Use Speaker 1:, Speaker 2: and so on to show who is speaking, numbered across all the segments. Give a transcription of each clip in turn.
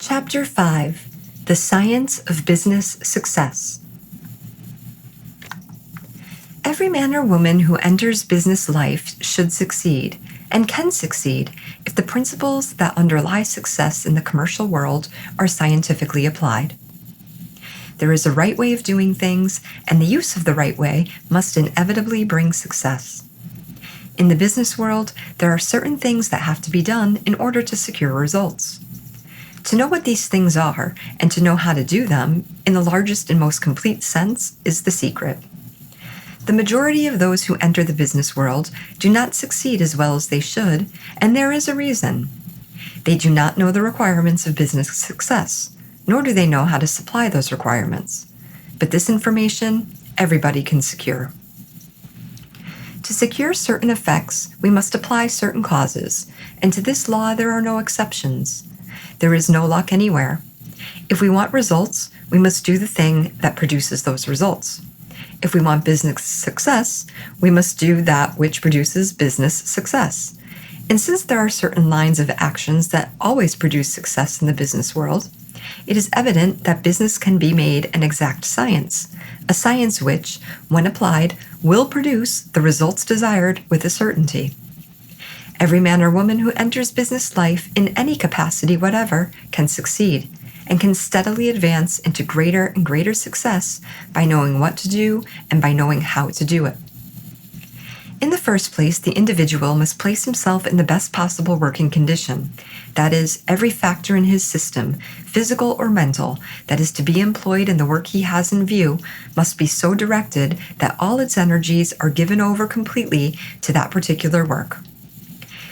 Speaker 1: Chapter 5: The Science of Business Success. Every man or woman who enters business life should succeed, and can succeed, if the principles that underlie success in the commercial world are scientifically applied. There is a right way of doing things, and the use of the right way must inevitably bring success. In the business world, there are certain things that have to be done in order to secure results. To know what these things are, and to know how to do them, in the largest and most complete sense, is the secret. The majority of those who enter the business world do not succeed as well as they should, and there is a reason. They do not know the requirements of business success, nor do they know how to supply those requirements. But this information, everybody can secure. To secure certain effects, we must apply certain causes, and to this law there are no exceptions. There is no luck anywhere. If we want results, we must do the thing that produces those results. If we want business success, we must do that which produces business success. And since there are certain lines of actions that always produce success in the business world, it is evident that business can be made an exact science, a science which, when applied, will produce the results desired with a certainty. Every man or woman who enters business life in any capacity whatever can succeed, and can steadily advance into greater and greater success by knowing what to do and by knowing how to do it. In the first place, the individual must place himself in the best possible working condition. That is, every factor in his system, physical or mental, that is to be employed in the work he has in view must be so directed that all its energies are given over completely to that particular work.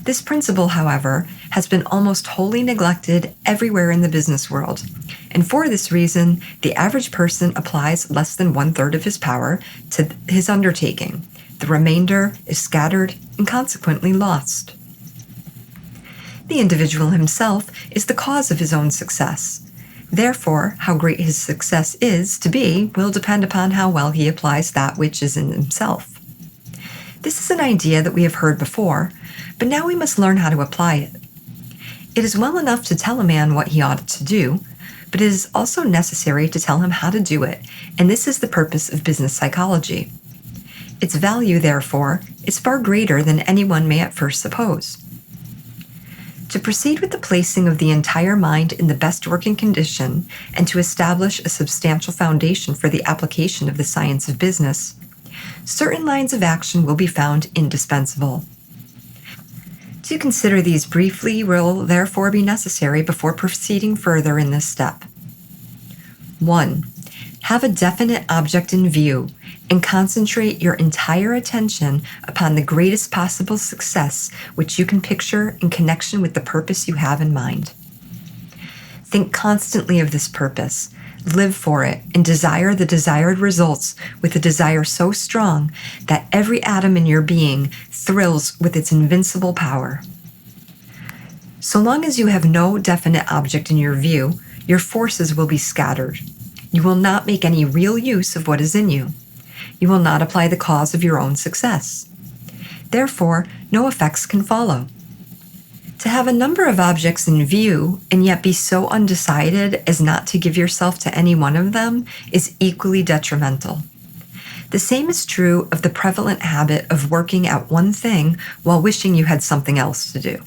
Speaker 1: This principle, however, has been almost wholly neglected everywhere in the business world, and for this reason, the average person applies less than 1/3 of his power to his undertaking. The remainder is scattered and consequently lost. The individual himself is the cause of his own success. Therefore, how great his success is to be will depend upon how well he applies that which is in himself. This is an idea that we have heard before, but now we must learn how to apply it. It is well enough to tell a man what he ought to do, but it is also necessary to tell him how to do it, and this is the purpose of business psychology. Its value, therefore, is far greater than anyone may at first suppose. To proceed with the placing of the entire mind in the best working condition, and to establish a substantial foundation for the application of the science of business, certain lines of action will be found indispensable. To consider these briefly will therefore be necessary before proceeding further in this step. 1. Have a definite object in view, and concentrate your entire attention upon the greatest possible success which you can picture in connection with the purpose you have in mind. Think constantly of this purpose, live for it, and desire the desired results with a desire so strong that every atom in your being thrills with its invincible power. So long as you have no definite object in your view, your forces will be scattered. You will not make any real use of what is in you. You will not apply the cause of your own success. Therefore, no effects can follow. To have a number of objects in view and yet be so undecided as not to give yourself to any one of them is equally detrimental. The same is true of the prevalent habit of working at one thing while wishing you had something else to do.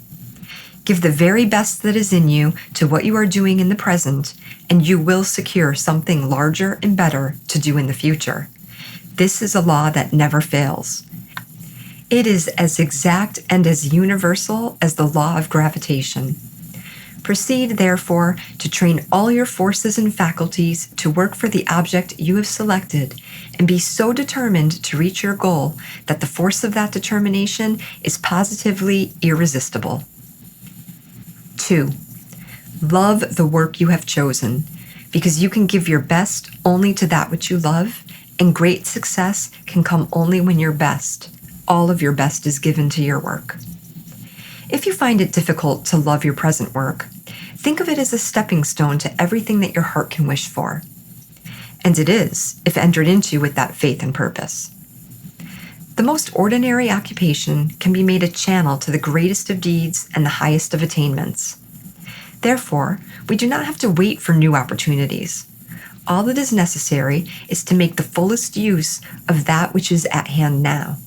Speaker 1: Give the very best that is in you to what you are doing in the present, and you will secure something larger and better to do in the future. This is a law that never fails. It is as exact and as universal as the law of gravitation. Proceed, therefore, to train all your forces and faculties to work for the object you have selected, and be so determined to reach your goal that the force of that determination is positively irresistible. 2. Love the work you have chosen, because you can give your best only to that which you love, and great success can come only when your best, all of your best, is given to your work. If you find it difficult to love your present work, think of it as a stepping stone to everything that your heart can wish for. And it is, if entered into with that faith and purpose. The most ordinary occupation can be made a channel to the greatest of deeds and the highest of attainments. Therefore, we do not have to wait for new opportunities. All that is necessary is to make the fullest use of that which is at hand now.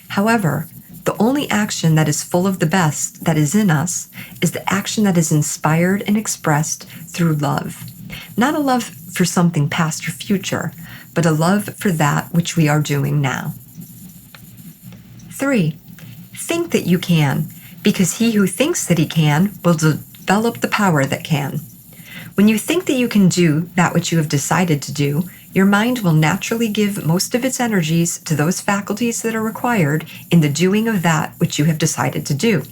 Speaker 1: However, the only action that is full of the best that is in us is the action that is inspired and expressed through love. Not a love for something past or future, but a love for that which we are doing now. 3. Think that you can, because he who thinks that he can will develop the power that can. When you think that you can do that which you have decided to do, your mind will naturally give most of its energies to those faculties that are required in the doing of that which you have decided to do.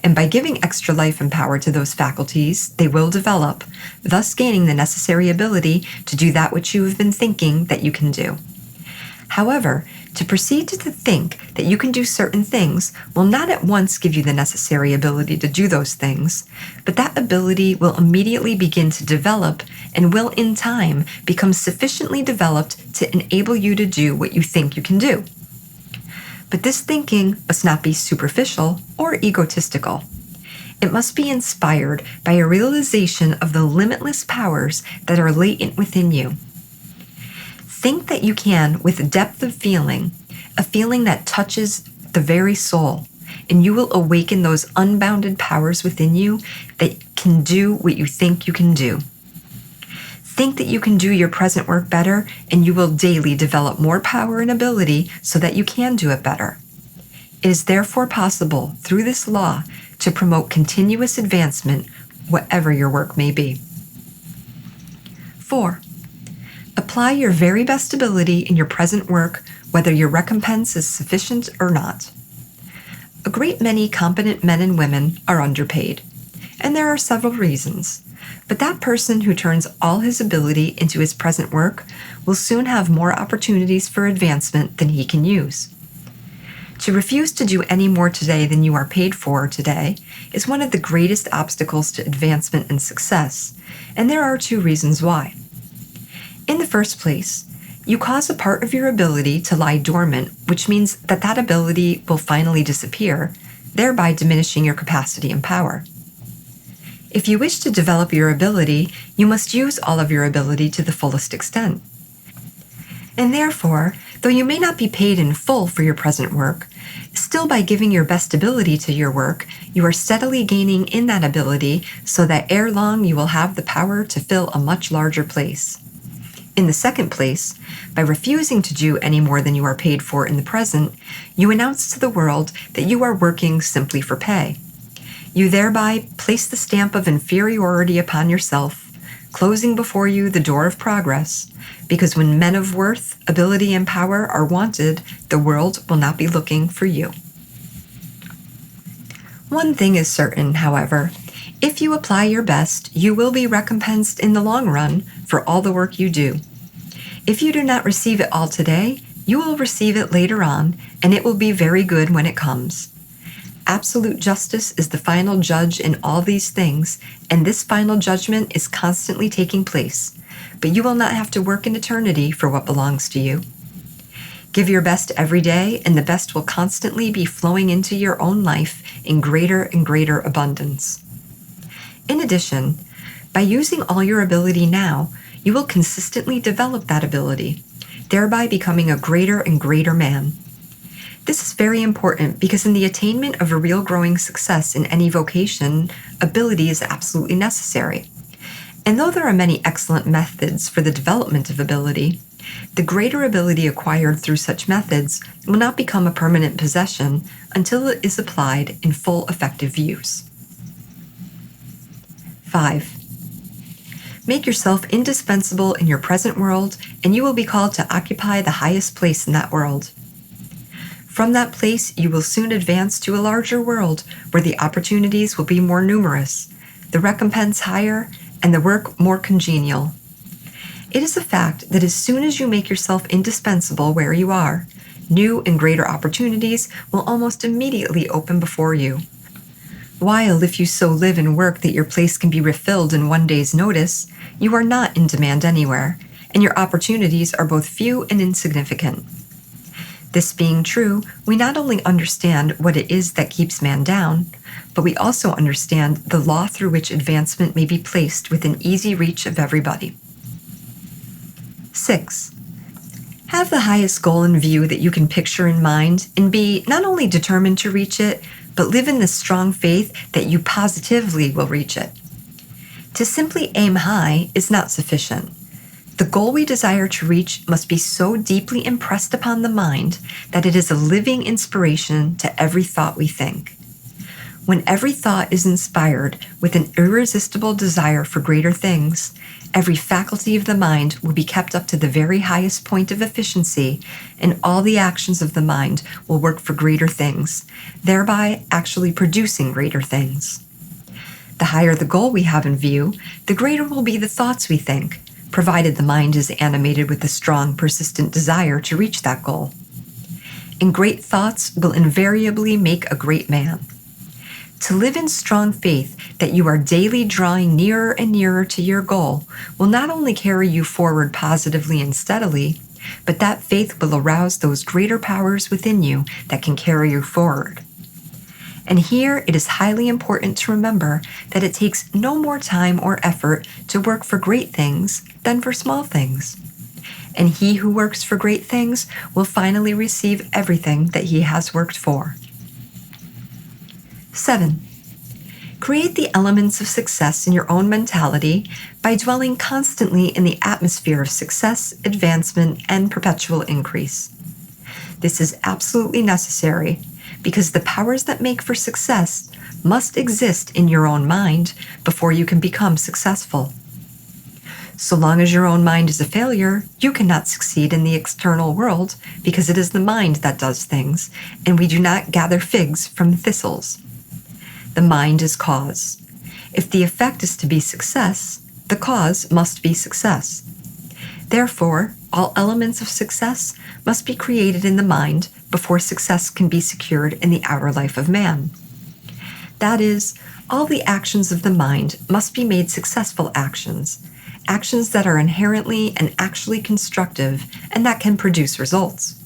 Speaker 1: And by giving extra life and power to those faculties, they will develop, thus gaining the necessary ability to do that which you have been thinking that you can do. However, to proceed to think that you can do certain things will not at once give you the necessary ability to do those things, but that ability will immediately begin to develop and will in time become sufficiently developed to enable you to do what you think you can do. But this thinking must not be superficial or egotistical. It must be inspired by a realization of the limitless powers that are latent within you. Think that you can with a depth of feeling, a feeling that touches the very soul, and you will awaken those unbounded powers within you that can do what you think you can do. Think that you can do your present work better, and you will daily develop more power and ability so that you can do it better. It is therefore possible, through this law, to promote continuous advancement, whatever your work may be. 4. Apply your very best ability in your present work, whether your recompense is sufficient or not. A great many competent men and women are underpaid, and there are several reasons. But that person who turns all his ability into his present work will soon have more opportunities for advancement than he can use. To refuse to do any more today than you are paid for today is one of the greatest obstacles to advancement and success, and there are 2 reasons why. In the first place, you cause a part of your ability to lie dormant, which means that that ability will finally disappear, thereby diminishing your capacity and power. If you wish to develop your ability, you must use all of your ability to the fullest extent. And therefore, though you may not be paid in full for your present work, still by giving your best ability to your work, you are steadily gaining in that ability so that ere long you will have the power to fill a much larger place. In the second place, by refusing to do any more than you are paid for in the present, you announce to the world that you are working simply for pay. You thereby place the stamp of inferiority upon yourself, closing before you the door of progress, because when men of worth, ability, and power are wanted, the world will not be looking for you. One thing is certain, however. If you apply your best, you will be recompensed in the long run for all the work you do. If you do not receive it all today, you will receive it later on, and it will be very good when it comes. Absolute justice is the final judge in all these things, and this final judgment is constantly taking place, but you will not have to work in eternity for what belongs to you. Give your best every day, and the best will constantly be flowing into your own life in greater and greater abundance. In addition, by using all your ability now, you will consistently develop that ability, thereby becoming a greater and greater man. This is very important because in the attainment of a real growing success in any vocation, ability is absolutely necessary. And though there are many excellent methods for the development of ability, the greater ability acquired through such methods will not become a permanent possession until it is applied in full effective use. 5. Make yourself indispensable in your present world, and you will be called to occupy the highest place in that world. From that place, you will soon advance to a larger world where the opportunities will be more numerous, the recompense higher, and the work more congenial. It is a fact that as soon as you make yourself indispensable where you are, new and greater opportunities will almost immediately open before you. While if you so live and work that your place can be refilled in one day's notice, you are not in demand anywhere, and your opportunities are both few and insignificant. This being true, we not only understand what it is that keeps man down, but we also understand the law through which advancement may be placed within easy reach of everybody. 6. Have the highest goal in view that you can picture in mind and be not only determined to reach it, but live in the strong faith that you positively will reach it. To simply aim high is not sufficient. The goal we desire to reach must be so deeply impressed upon the mind that it is a living inspiration to every thought we think. When every thought is inspired with an irresistible desire for greater things, every faculty of the mind will be kept up to the very highest point of efficiency, and all the actions of the mind will work for greater things, thereby actually producing greater things. The higher the goal we have in view, the greater will be the thoughts we think, provided the mind is animated with a strong, persistent desire to reach that goal. And great thoughts will invariably make a great man. To live in strong faith that you are daily drawing nearer and nearer to your goal will not only carry you forward positively and steadily, but that faith will arouse those greater powers within you that can carry you forward. And here it is highly important to remember that it takes no more time or effort to work for great things than for small things. And he who works for great things will finally receive everything that he has worked for. 7. Create the elements of success in your own mentality by dwelling constantly in the atmosphere of success, advancement, and perpetual increase. This is absolutely necessary because the powers that make for success must exist in your own mind before you can become successful. So long as your own mind is a failure, you cannot succeed in the external world because it is the mind that does things, and we do not gather figs from thistles. The mind is cause. If the effect is to be success, the cause must be success. Therefore, all elements of success must be created in the mind before success can be secured in the outer life of man. That is, all the actions of the mind must be made successful actions, actions that are inherently and actually constructive and that can produce results.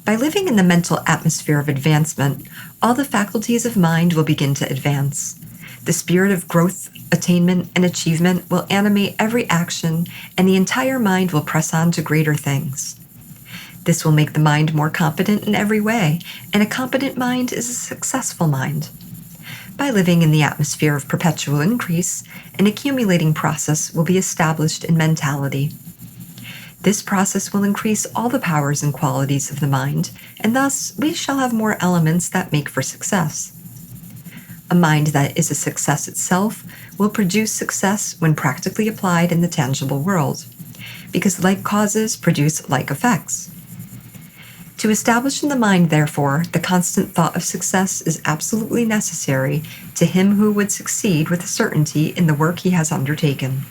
Speaker 1: By living in the mental atmosphere of advancement, all the faculties of mind will begin to advance. The spirit of growth, attainment, and achievement will animate every action, and the entire mind will press on to greater things. This will make the mind more competent in every way, and a competent mind is a successful mind. By living in the atmosphere of perpetual increase, an accumulating process will be established in mentality. This process will increase all the powers and qualities of the mind, and thus we shall have more elements that make for success. A mind that is a success itself will produce success when practically applied in the tangible world, because like causes produce like effects. To establish in the mind, therefore, the constant thought of success is absolutely necessary to him who would succeed with certainty in the work he has undertaken.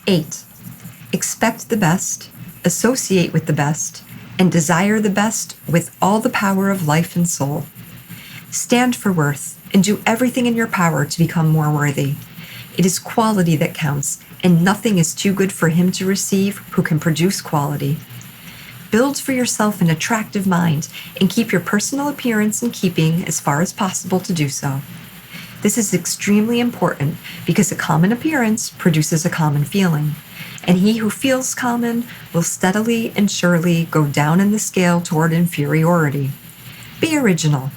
Speaker 1: 8. Expect the best, associate with the best, and desire the best with all the power of life and soul. Stand for worth and do everything in your power to become more worthy. It is quality that counts, and nothing is too good for him to receive who can produce quality. Build for yourself an attractive mind and keep your personal appearance in keeping as far as possible to do so. This is extremely important because a common appearance produces a common feeling, and he who feels common will steadily and surely go down in the scale toward inferiority. Be original.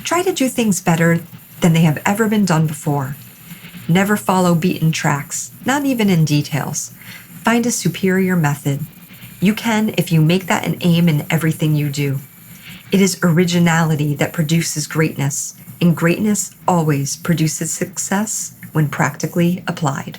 Speaker 1: Try to do things better than they have ever been done before. Never follow beaten tracks, not even in details. Find a superior method. You can if you make that an aim in everything you do. It is originality that produces greatness, and greatness always produces success when practically applied.